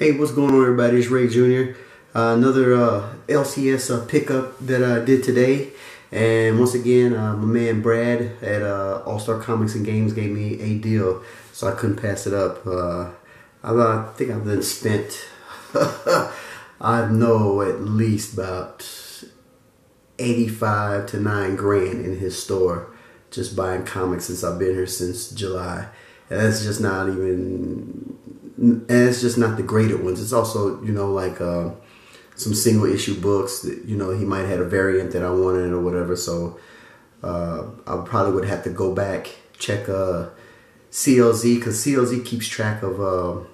Hey, what's going on, everybody? It's Ray Jr. Another LCS pickup that I did today. And once again, my man Brad at All-Star Comics and Games gave me a deal, so I couldn't pass it up. I think I've been spent, I know at least about 85 to 9 grand in his store just buying comics since I've been here since July. And that's just not even, and it's just not the graded ones. It's also, you know, like some single issue books that, you know, he might have had a variant that I wanted or whatever. So I probably would have to go back, check CLZ, because CLZ keeps track of,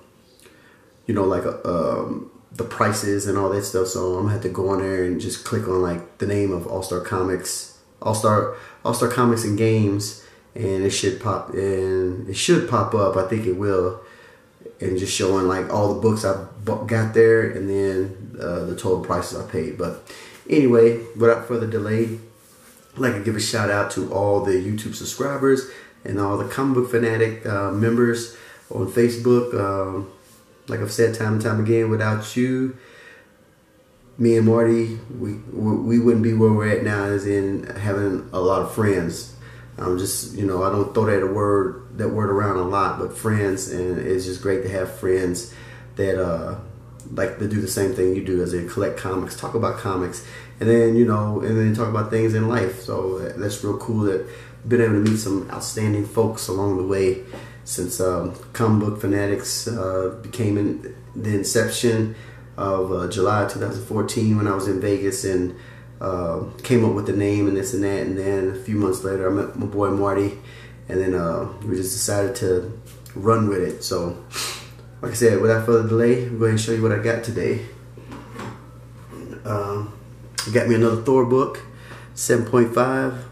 you know, like the prices and all that stuff. So I'm gonna have to go on there and just click on like the name of All-Star Comics, All-Star Comics and Games, and it should pop in. It should pop up. I think it will. And just showing like all the books I got there, and then the total prices I paid. But anyway, without further delay, I'd like to give a shout out to all the YouTube subscribers and all the Comic Book Fanatic members on Facebook. Like I've said time and time again, without you, me and Marty, we wouldn't be where we're at now, as in having a lot of friends. I'm just, you know, I don't throw that word around a lot, but friends, and it's just great to have friends that like to do the same thing you do, as they collect comics, talk about comics, and then, you know, and then talk about things in life. So that's real cool that I've been able to meet some outstanding folks along the way since Comic Book Fanatics became in the inception of July 2014 when I was in Vegas, and came up with the name and this and that. And then a few months later I met my boy Marty, and then we just decided to run with it. So like I said, without further delay, I'm going to show you what I got today. Got me another Thor book, 7.5,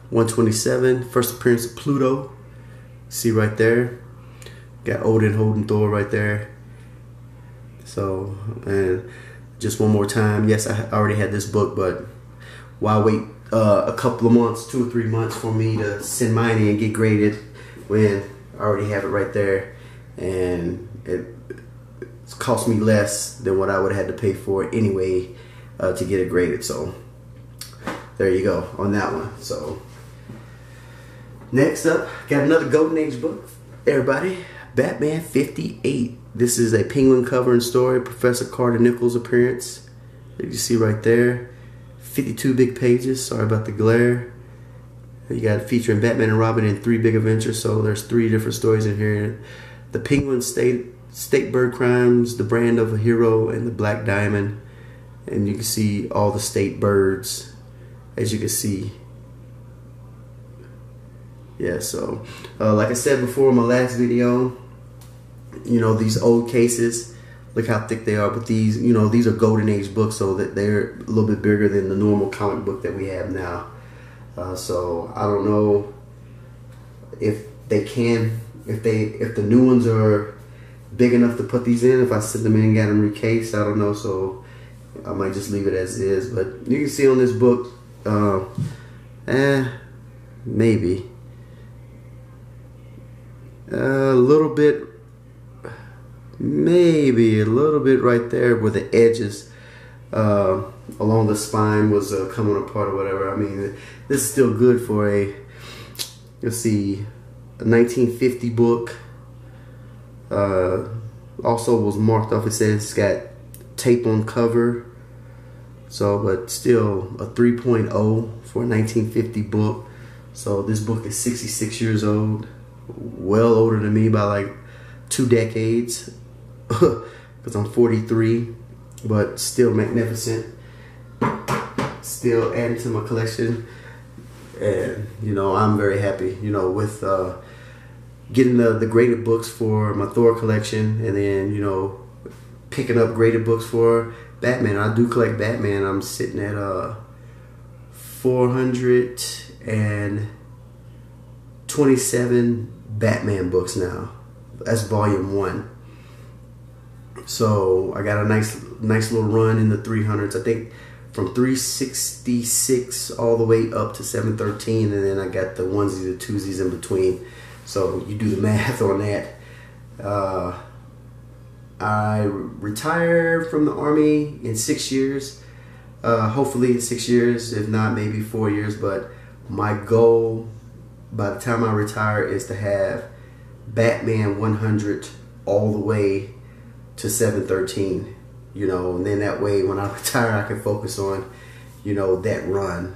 127, first appearance of Pluto. See right there, got Odin holding Thor right there. So, and just one more time, yes, I already had this book, but why wait a couple of months, 2 or 3 months, for me to send mine in and get graded when I already have it right there, and it's cost me less than what I would have had to pay for it anyway to get it graded. So there you go on that one. So next up, got another Golden Age book, everybody. Batman 58. This is a Penguin cover and story, Professor Carter Nichols appearance. You can see right there. 52 big pages, sorry about the glare. You got featuring Batman and Robin in 3 big adventures, so there's 3 different stories in here. The Penguin state bird crimes, the brand of a hero, and the Black Diamond. And you can see all the state birds, as you can see. Yeah, so like I said before in my last video, you know, these old cases, look how thick they are. But these, you know, these are Golden Age books, so that they're a little bit bigger than the normal comic book that we have now. So I don't know if they can, if the new ones are big enough to put these in. If I send them in and got them recased, I don't know. So I might just leave it as is. But you can see on this book, maybe a little bit. Maybe a little bit right there where the edges along the spine was coming apart or whatever. I mean, this is still good for a, let's see, a 1950 book. Also was marked off. It says it's got tape on cover. So, but still a 3.0 for a 1950 book. So this book is 66 years old, well older than me by like 2 decades. Because I'm 43, but still magnificent, still adding to my collection. And you know, I'm very happy, you know, with getting the graded books for my Thor collection, and then, you know, picking up graded books for Batman. I do collect Batman. I'm sitting at 427 Batman books now. That's volume 1. So I got a nice little run in the 300s. I think from 366 all the way up to 713, and then I got the onesies and twosies in between. So you do the math on that. I retire from the Army in 6 years. Hopefully in 6 years, if not maybe 4 years. But my goal by the time I retire is to have Batman 100 all the way to 713. You know, and then that way when I retire, I can focus on, you know, that run.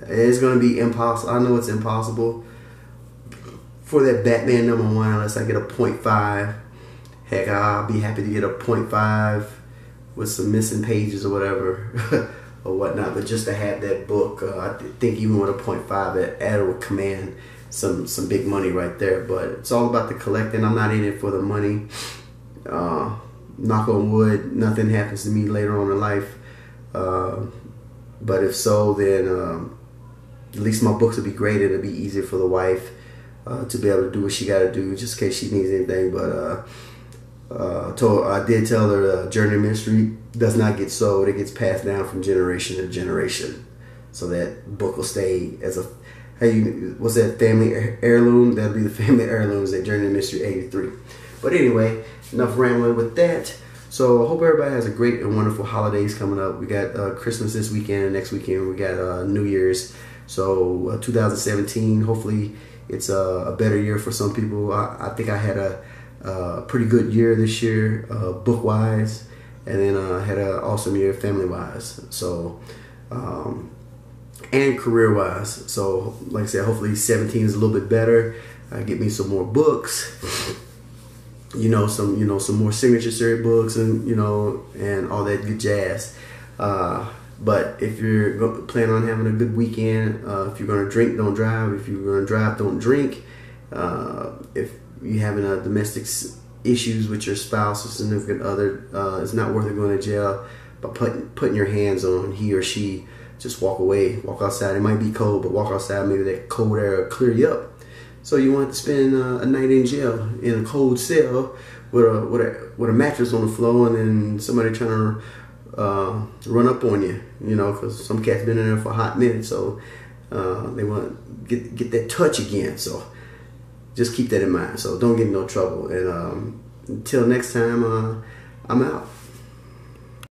It's going to be impossible. I know it's impossible for that Batman number 1 unless I get a 0.5. Heck, I'll be happy to get a 0.5 with some missing pages or whatever or whatnot. But just to have that book, I think even with a 0.5, that would command some big money right there. But it's all about the collecting. I'm not in it for the money. Knock on wood, nothing happens to me later on in life. But if so, then at least my books will be graded. It'll be easier for the wife to be able to do what she got to do, just in case she needs anything. But I did tell her Journey Ministry does not get sold. It gets passed down from generation to generation. So that book will stay as a, what's that, family heirloom? That'll be the family heirlooms at Journey Ministry 83. But anyway, enough rambling with that. So I hope everybody has a great and wonderful holidays coming up. We got Christmas this weekend. Next weekend we got New Year's. So 2017, hopefully it's a better year for some people. I think I had a pretty good year this year, book-wise. And then I had an awesome year family-wise. So, and career-wise. So like I said, hopefully 17 is a little bit better. Get me some more books. Some more signature series books, and and all that good jazz. But if you're planning on having a good weekend, if you're gonna drink, don't drive. If you're gonna drive, don't drink. If you're having domestic issues with your spouse or significant other, it's not worth it going to jail. But putting your hands on he or she, just walk away, walk outside. It might be cold, but walk outside. Maybe that cold air will clear you up. So you want to spend a night in jail in a cold cell with a mattress on the floor, and then somebody trying to run up on you, because some cats been in there for a hot minute, so they want to get that touch again. So just keep that in mind. So don't get in no trouble. And until next time, I'm out.